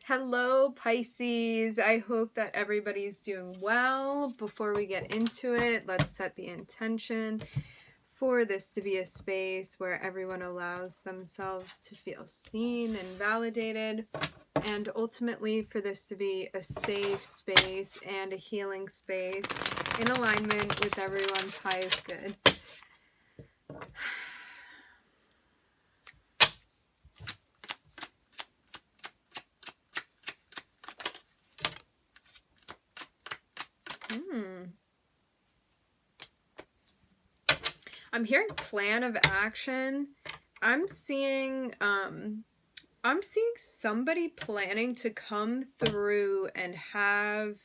Hello, Pisces. I hope that everybody's doing well. Before we get into it, let's set the intention for this to be a space where everyone allows themselves to feel seen and validated, and ultimately for this to be a safe space and a healing space in alignment with everyone's highest good. I'm hearing plan of action. I'm seeing somebody planning to come through and have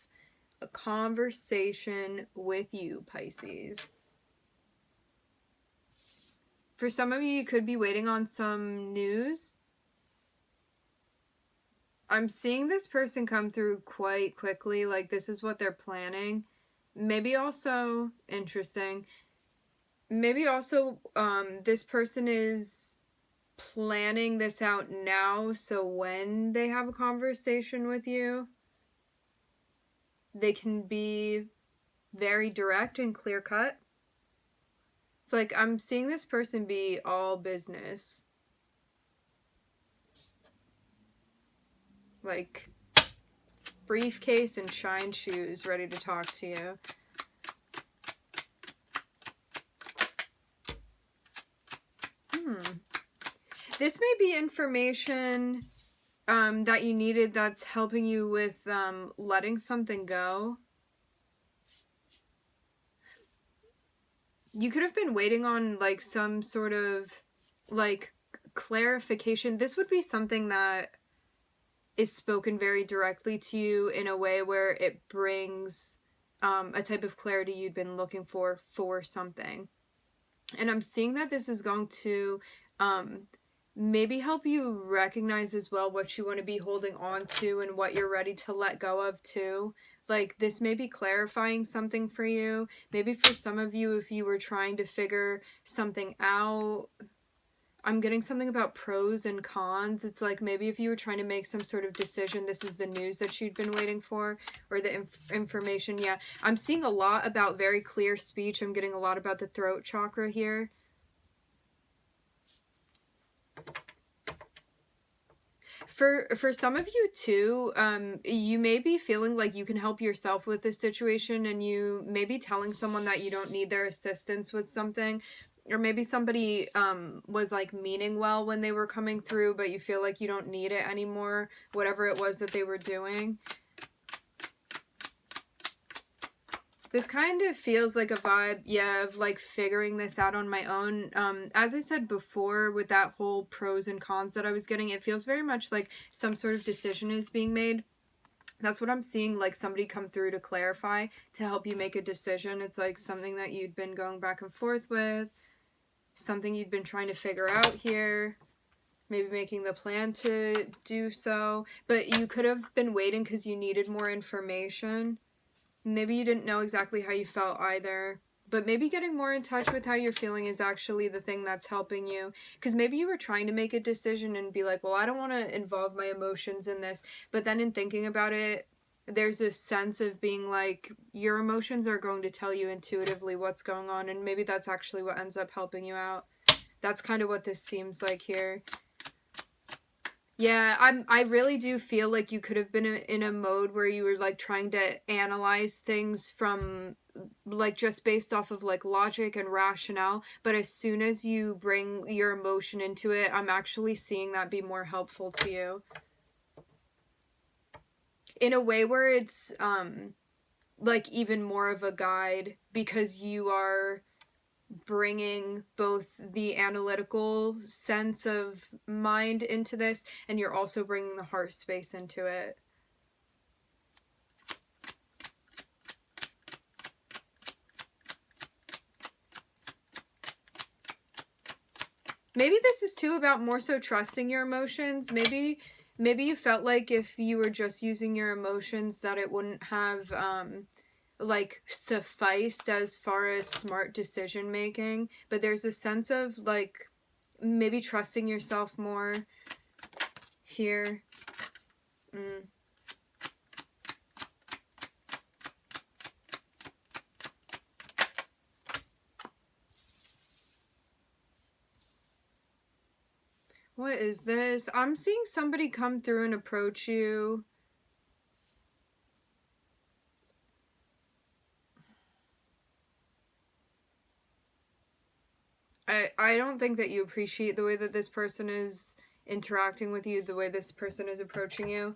a conversation with you, Pisces. For some of you could be waiting on some news. I'm seeing this person come through quite quickly, like this is what they're planning. Maybe also, interesting, maybe also this person is planning this out now, so when they have a conversation with you, they can be very direct and clear cut. It's like I'm seeing this person be all business. Like briefcase and shine shoes ready to talk to you. This may be information that you needed that's helping you with letting something go. You could have been waiting on like some sort of like clarification. This would be something that is spoken very directly to you in a way where it brings a type of clarity you'd been looking for something. And I'm seeing that this is going to maybe help you recognize as well what you want to be holding on to and what you're ready to let go of too. Like this may be clarifying something for you. Maybe for some of you, if you were trying to figure something out, I'm getting something about pros and cons. It's like maybe if you were trying to make some sort of decision, this is the news that you'd been waiting for, or the information. Yeah, I'm seeing a lot about very clear speech. I'm getting a lot about the throat chakra here. For some of you too, you may be feeling like you can help yourself with this situation, and you may be telling someone that you don't need their assistance with something. Or maybe somebody was like meaning well when they were coming through, but you feel like you don't need it anymore, whatever it was that they were doing. This kind of feels like a vibe, yeah, of like figuring this out on my own. As I said before, with that whole pros and cons that I was getting, it feels very much like some sort of decision is being made. That's what I'm seeing, like somebody come through to clarify, to help you make a decision. It's like something that you'd been going back and forth with, something you'd been trying to figure out here, maybe making the plan to do so, but you could have been waiting because you needed more information. Maybe you didn't know exactly how you felt either, but maybe getting more in touch with how you're feeling is actually the thing that's helping you. Because maybe you were trying to make a decision and be like, well, I don't want to involve my emotions in this. But then in thinking about it, there's a sense of being like, your emotions are going to tell you intuitively what's going on. And maybe that's actually what ends up helping you out. That's kind of what this seems like here. Yeah, I really do feel like you could have been in a mode where you were like trying to analyze things from like just based off of like logic and rationale, but as soon as you bring your emotion into it, I'm actually seeing that be more helpful to you. In a way where it's like even more of a guide, because you are bringing both the analytical sense of mind into this, and you're also bringing the heart space into it. Maybe this is too about more so trusting your emotions. Maybe you felt like if you were just using your emotions that it wouldn't have like sufficed as far as smart decision making, but there's a sense of like maybe trusting yourself more here. Mm. What is this? I'm seeing somebody come through and approach you. I don't think that you appreciate the way that this person is interacting with you, the way this person is approaching you.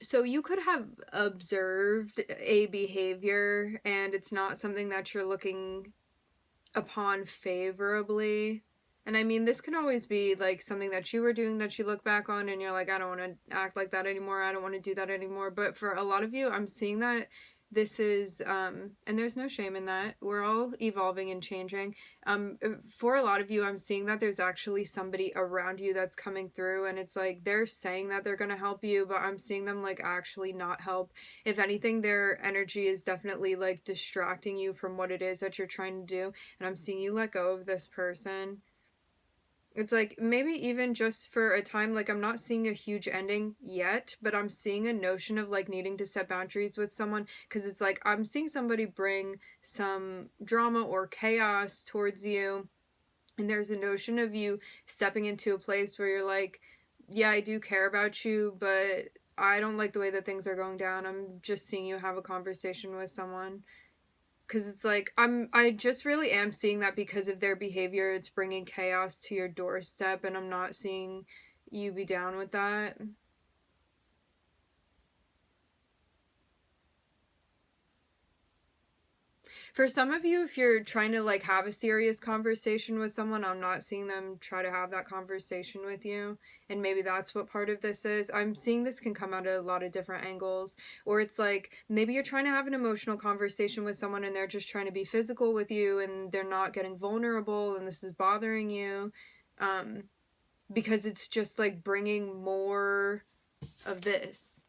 So you could have observed a behavior and it's not something that you're looking upon favorably. And I mean, this can always be like something that you were doing that you look back on and you're like, I don't want to act like that anymore. I don't want to do that anymore. But for a lot of you, I'm seeing that this is, and there's no shame in that. We're all evolving and changing. For a lot of you, I'm seeing that there's actually somebody around you that's coming through and it's like they're saying that they're going to help you, but I'm seeing them like actually not help. If anything, their energy is definitely like distracting you from what it is that you're trying to do. And I'm seeing you let go of this person. It's like maybe even just for a time, like I'm not seeing a huge ending yet, but I'm seeing a notion of like needing to set boundaries with someone because it's like I'm seeing somebody bring some drama or chaos towards you. And there's a notion of you stepping into a place where you're like, yeah, I do care about you, but I don't like the way that things are going down. I'm just seeing you have a conversation with someone. Because it's like I just really am seeing that because of their behavior it's bringing chaos to your doorstep and I'm not seeing you be down with that. For some of you, if you're trying to like have a serious conversation with someone, I'm not seeing them try to have that conversation with you. And maybe that's what part of this is. I'm seeing this can come out at a lot of different angles. Or it's like maybe you're trying to have an emotional conversation with someone and they're just trying to be physical with you and they're not getting vulnerable and this is bothering you. Because it's just like bringing more of this.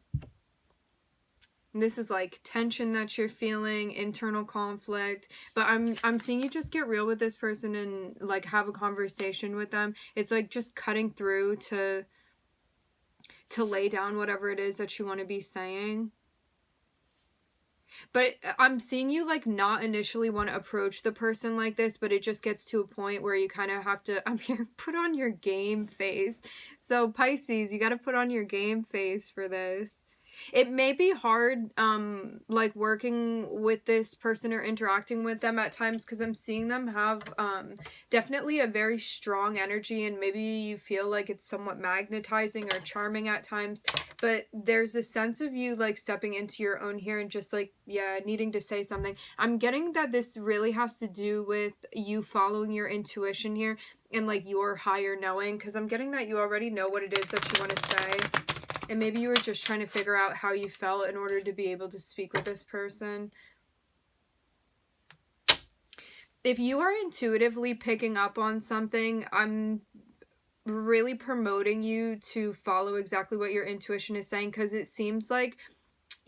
This is like tension that you're feeling, internal conflict, but I'm seeing you just get real with this person and like have a conversation with them. It's like just cutting through to lay down whatever it is that you want to be saying. But I'm seeing you like not initially want to approach the person like this, but it just gets to a point where you kind of have to, I'm here, put on your game face. So Pisces, you got to put on your game face for this. It may be hard, like working with this person or interacting with them at times because I'm seeing them have definitely a very strong energy and maybe you feel like it's somewhat magnetizing or charming at times, but there's a sense of you like stepping into your own here and just like, yeah, needing to say something. I'm getting that this really has to do with you following your intuition here and like your higher knowing because I'm getting that you already know what it is that you want to say. And maybe you were just trying to figure out how you felt in order to be able to speak with this person. If you are intuitively picking up on something, I'm really promoting you to follow exactly what your intuition is saying because it seems like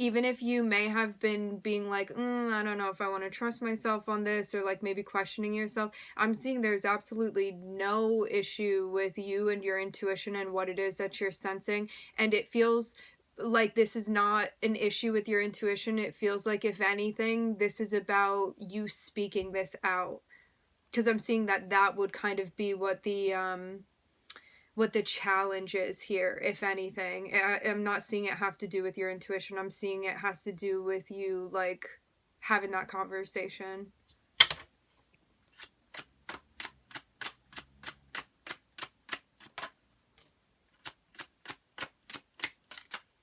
even if you may have been being like, I don't know if I want to trust myself on this or like maybe questioning yourself, I'm seeing there's absolutely no issue with you and your intuition and what it is that you're sensing. And it feels like this is not an issue with your intuition. It feels like, if anything, this is about you speaking this out. Because I'm seeing that that would kind of be what the challenge is here, if anything. I'm not seeing it have to do with your intuition. I'm seeing it has to do with you, like, having that conversation.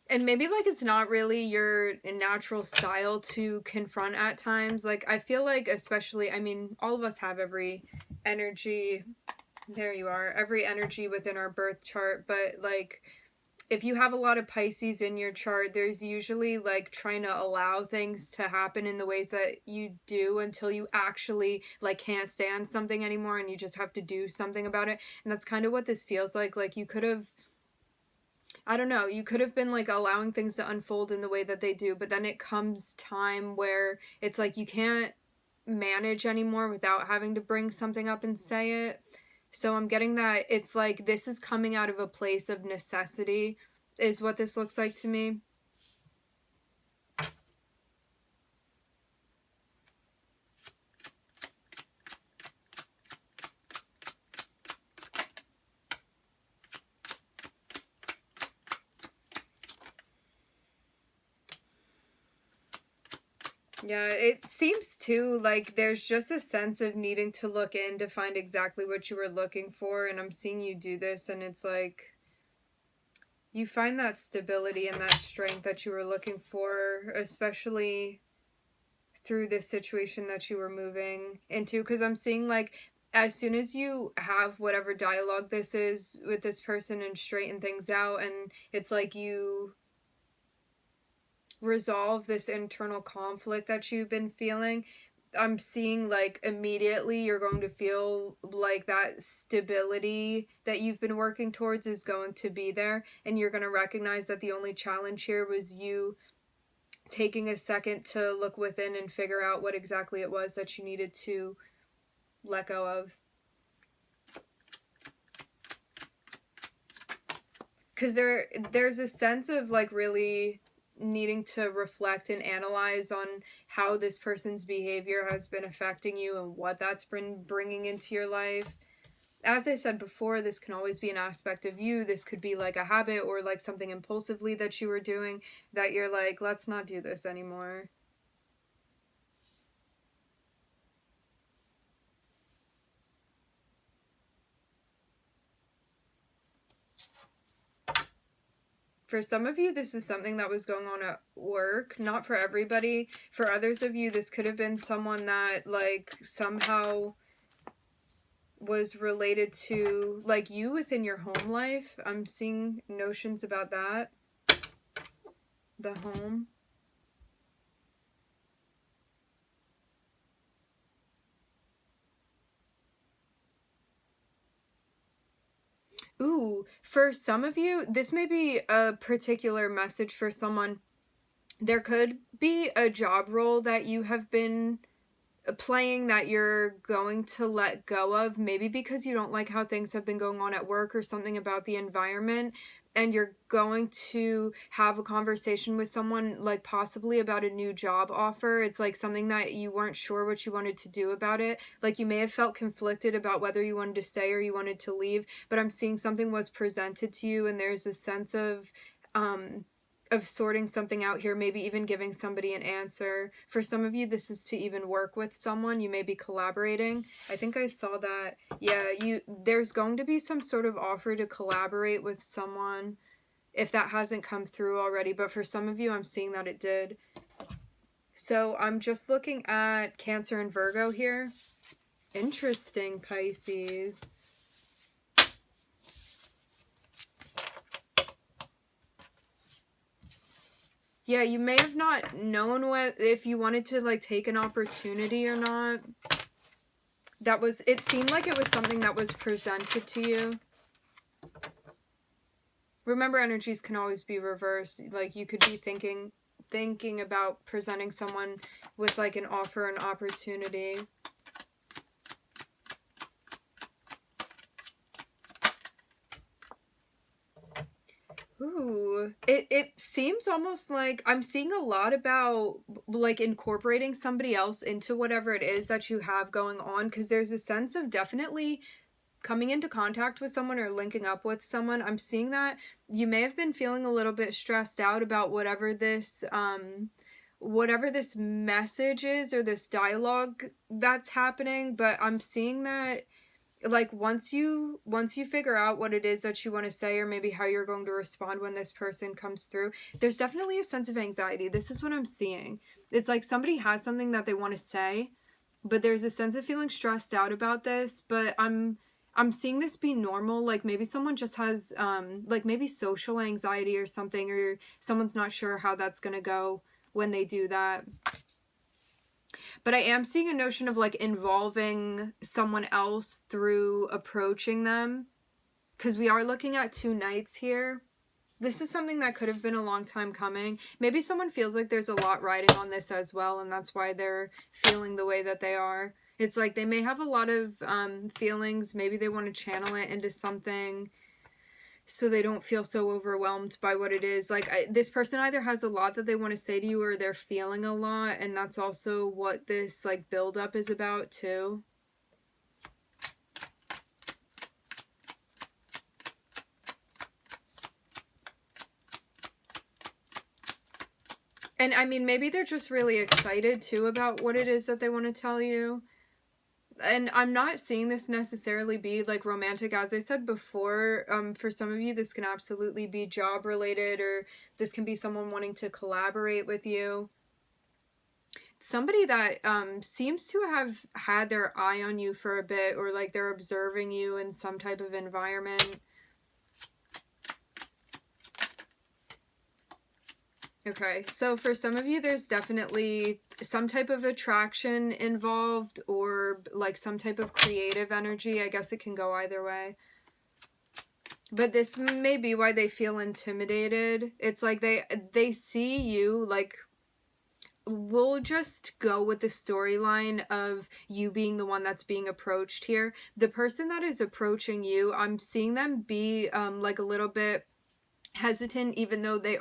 And maybe, like, it's not really your natural style to confront at times. Like, I feel like, especially, I mean, all of us have every energy. There you are. Every energy within our birth chart. But, like, if you have a lot of Pisces in your chart, there's usually like trying to allow things to happen in the ways that you do until you actually like can't stand something anymore and you just have to do something about it. And that's kind of what this feels like. Like you could have, I don't know, you could have been like allowing things to unfold in the way that they do, but then it comes time where it's like you can't manage anymore without having to bring something up and say it. So I'm getting that it's like this is coming out of a place of necessity is what this looks like to me. Yeah, it seems too like there's just a sense of needing to look in to find exactly what you were looking for, and I'm seeing you do this, and it's like you find that stability and that strength that you were looking for, especially through this situation that you were moving into, because I'm seeing like as soon as you have whatever dialogue this is with this person and straighten things out, and it's like you resolve this internal conflict that you've been feeling, I'm seeing like immediately you're going to feel like that stability that you've been working towards is going to be there, and you're going to recognize that the only challenge here was you taking a second to look within and figure out what exactly it was that you needed to let go of. Because there's a sense of like really needing to reflect and analyze on how this person's behavior has been affecting you and what that's been bringing into your life. As I said before, this can always be an aspect of you. This could be like a habit or like something impulsively that you were doing that you're like, let's not do this anymore. For some of you, this is something that was going on at work. Not for everybody. For others of you, this could have been someone that, like, somehow was related to, like, you within your home life. I'm seeing notions about that. The home. Ooh, for some of you, this may be a particular message for someone. There could be a job role that you have been playing that you're going to let go of, maybe because you don't like how things have been going on at work or something about the environment, and you're going to have a conversation with someone like possibly about a new job offer. It's like something that you weren't sure what you wanted to do about it. Like you may have felt conflicted about whether you wanted to stay or you wanted to leave, but I'm seeing something was presented to you and there's a sense of sorting something out here, maybe even giving somebody an answer. For some of you, this is to even work with someone. You may be collaborating. I think I saw that. Yeah, there's going to be some sort of offer to collaborate with someone if that hasn't come through already. But for some of you, I'm seeing that it did. So I'm just looking at Cancer and Virgo here. Interesting, Pisces. Yeah, you may have not known if you wanted to like take an opportunity or not. It seemed like it was something that was presented to you. Remember, energies can always be reversed. Like you could be thinking about presenting someone with like an offer, an opportunity. Ooh, it seems almost like I'm seeing a lot about like incorporating somebody else into whatever it is that you have going on, because there's a sense of definitely coming into contact with someone or linking up with someone. I'm seeing that you may have been feeling a little bit stressed out about whatever this message is or this dialogue that's happening, but I'm seeing that like once you figure out what it is that you want to say or maybe how you're going to respond when this person comes through, there's definitely a sense of anxiety. This is what I'm seeing. It's like somebody has something that they want to say, but there's a sense of feeling stressed out about this, but I'm seeing this be normal. Like maybe someone just has like maybe social anxiety or something, or someone's not sure how that's going to go when they do that. But I am seeing a notion of like involving someone else through approaching them, because we are looking at 2 nights here. This is something that could have been a long time coming. Maybe someone feels like there's a lot riding on this as well, and that's why they're feeling the way that they are. It's like they may have a lot of feelings. Maybe they want to channel it into something so they don't feel so overwhelmed by what it is. Like, this person either has a lot that they want to say to you, or they're feeling a lot, and that's also what this, like, buildup is about, too. And, I mean, maybe they're just really excited, too, about what it is that they want to tell you. And I'm not seeing this necessarily be, like, romantic. As I said before, for some of you, this can absolutely be job-related, or this can be someone wanting to collaborate with you. Somebody that seems to have had their eye on you for a bit, or, like, they're observing you in some type of environment. Okay, so for some of you, there's definitely some type of attraction involved, or like some type of creative energy. I guess it can go either way. But this may be why they feel intimidated. It's like they see you, like, we'll just go with the storyline of you being the one that's being approached here. The person that is approaching you, I'm seeing them be like a little bit hesitant, even though they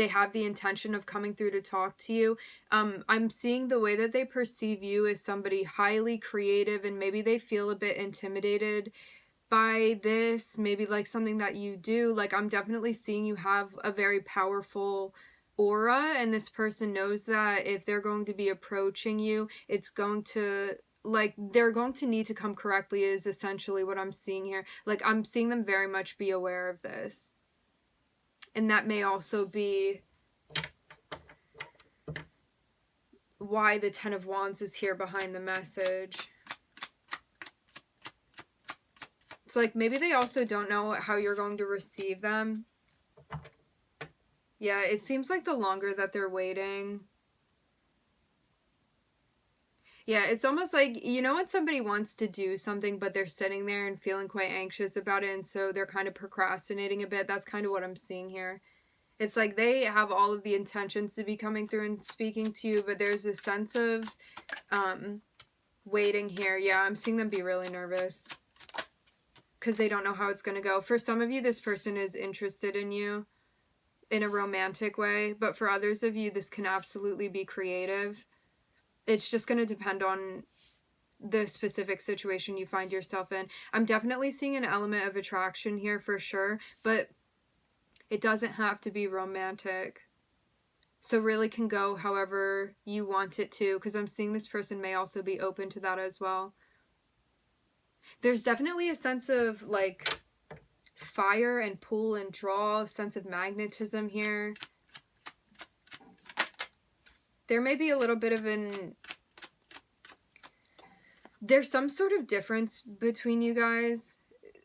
have the intention of coming through to talk to you. I'm seeing the way that they perceive you as somebody highly creative, and maybe they feel a bit intimidated by this, maybe like something that you do. Like, I'm definitely seeing you have a very powerful aura, and this person knows that if they're going to be approaching you, it's going to, like, they're going to need to come correctly, is essentially what I'm seeing here. Like, I'm seeing them very much be aware of this. And that may also be why the Ten of Wands is here behind the message. It's like maybe they also don't know how you're going to receive them. Yeah, it seems like the longer that they're waiting. Yeah, it's almost like, you know, when somebody wants to do something, but they're sitting there and feeling quite anxious about it, and so they're kind of procrastinating a bit. That's kind of what I'm seeing here. It's like they have all of the intentions to be coming through and speaking to you, but there's a sense of waiting here. Yeah, I'm seeing them be really nervous because they don't know how it's going to go. For some of you, this person is interested in you in a romantic way, but for others of you, this can absolutely be creative. It's just going to depend on the specific situation you find yourself in. I'm definitely seeing an element of attraction here for sure, but it doesn't have to be romantic. So really can go however you want it to, because I'm seeing this person may also be open to that as well. There's definitely a sense of, like, fire and pull and draw, a sense of magnetism here. There may be a little bit of there's some sort of difference between you guys.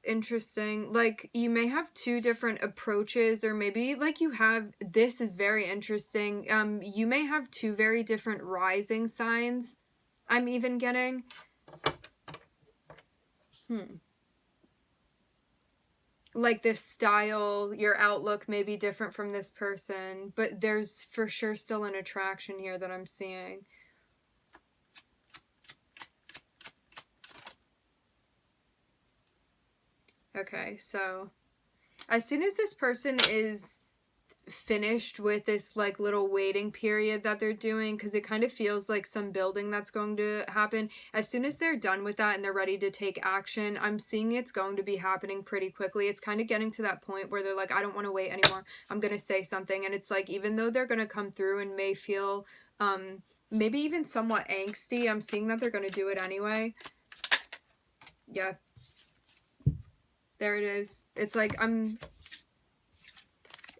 Interesting. Like, you may have two different approaches, or maybe like you have, this is very interesting, you may have two very different rising signs, I'm even getting. Like, this style, your outlook may be different from this person, but there's for sure still an attraction here that I'm seeing. Okay, so as soon as this person is finished with this, like, little waiting period that they're doing, because it kind of feels like some building that's going to happen, as soon as they're done with that and they're ready to take action, I'm seeing it's going to be happening pretty quickly. It's kind of getting to that point where they're like, I don't want to wait anymore, I'm gonna say something. And it's like, even though they're gonna come through and may feel maybe even somewhat angsty, I'm seeing that they're gonna do it anyway. Yeah, there it is. It's like,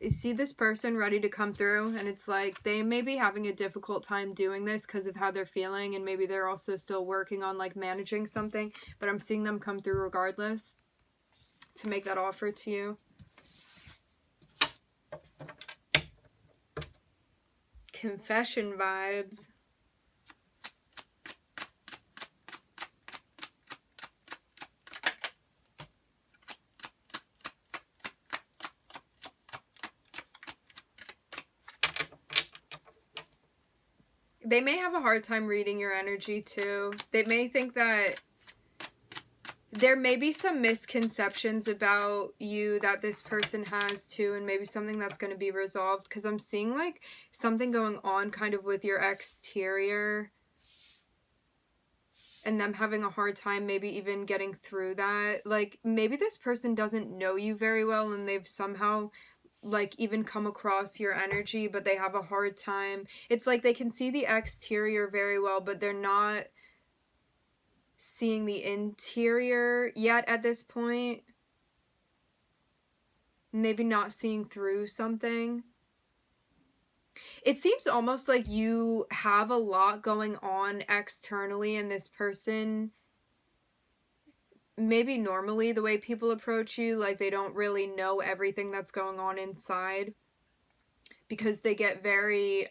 you see this person ready to come through, and it's like they may be having a difficult time doing this because of how they're feeling, and maybe they're also still working on, like, managing something, but I'm seeing them come through regardless to make that offer to you. Confession vibes. They may have a hard time reading your energy too. They may think that there may be some misconceptions about you that this person has too, and maybe something that's going to be resolved, because I'm seeing like something going on kind of with your exterior and them having a hard time maybe even getting through that. Like maybe this person doesn't know you very well and they've somehow like even come across your energy, but they have a hard time. It's like they can see the exterior very well, but they're not seeing the interior yet at this point. Maybe not seeing through something. It seems almost like you have a lot going on externally, and this person, maybe normally the way people approach you, like they don't really know everything that's going on inside, because they get very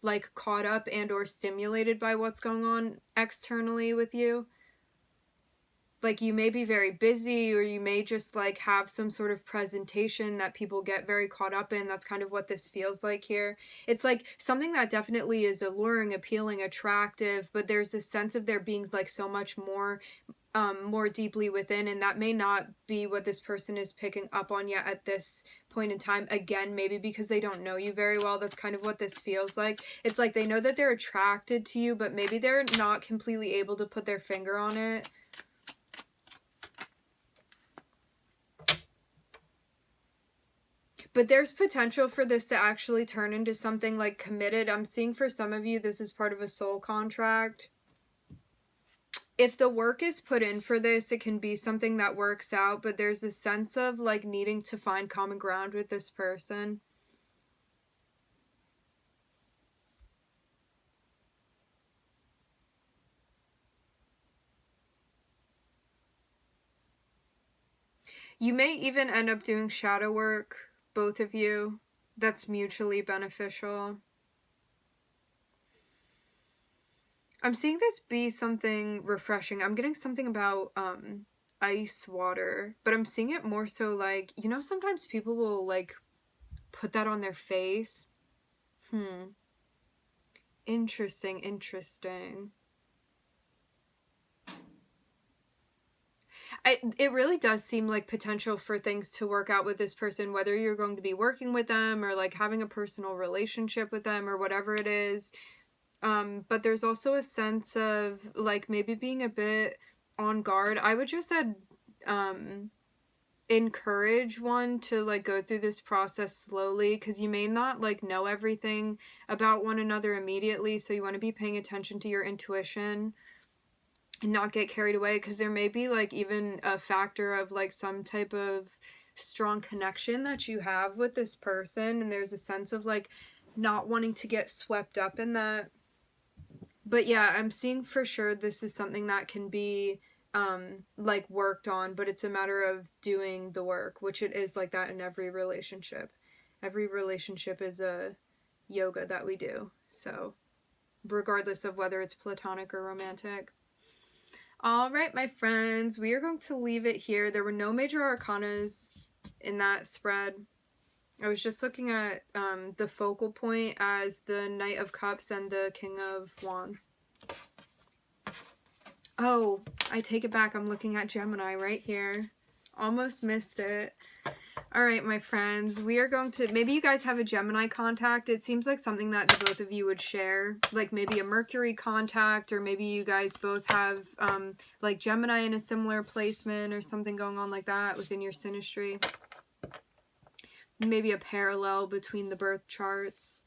like caught up and or stimulated by what's going on externally with you. Like you may be very busy, or you may just like have some sort of presentation that people get very caught up in. That's kind of what this feels like here. It's like something that definitely is alluring, appealing, attractive, but there's a sense of there being like so much more more deeply within, and that may not be what this person is picking up on yet at this point in time. Again, maybe because they don't know you very well. That's kind of what this feels like. It's like they know that they're attracted to you, but maybe they're not completely able to put their finger on it. But there's potential for this to actually turn into something like committed. I'm seeing for some of you, this is part of a soul contract. If the work is put in for this, it can be something that works out, but there's a sense of like needing to find common ground with this person. You may even end up doing shadow work, both of you, that's mutually beneficial. I'm seeing this be something refreshing. I'm getting something about ice water, but I'm seeing it more so like, you know, sometimes people will like put that on their face. Interesting. It really does seem like potential for things to work out with this person, whether you're going to be working with them or like having a personal relationship with them or whatever it is. But there's also a sense of like maybe being a bit on guard. I would just add encourage one to like go through this process slowly, because you may not like know everything about one another immediately, so you want to be paying attention to your intuition and not get carried away, because there may be like even a factor of like some type of strong connection that you have with this person, and there's a sense of like not wanting to get swept up in that. But yeah, I'm seeing for sure this is something that can be like worked on, but it's a matter of doing the work, which it is like that in every relationship. Every relationship is a yoga that we do, so regardless of whether it's platonic or romantic. All right, my friends, we are going to leave it here. There were no major arcanas in that spread. I was just looking at the focal point as the Knight of Cups and the King of Wands. Oh, I take it back. I'm looking at Gemini right here. Almost missed it. All right, my friends, we are going to, maybe you guys have a Gemini contact. It seems like something that the both of you would share, like maybe a Mercury contact, or maybe you guys both have like Gemini in a similar placement or something going on like that within your synastry. Maybe a parallel between the birth charts.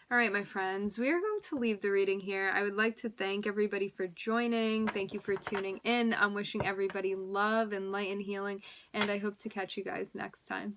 All right, my friends, we are going to leave the reading here. I would like to thank everybody for joining. Thank you for tuning in. I'm wishing everybody love and light and healing, and I hope to catch you guys next time.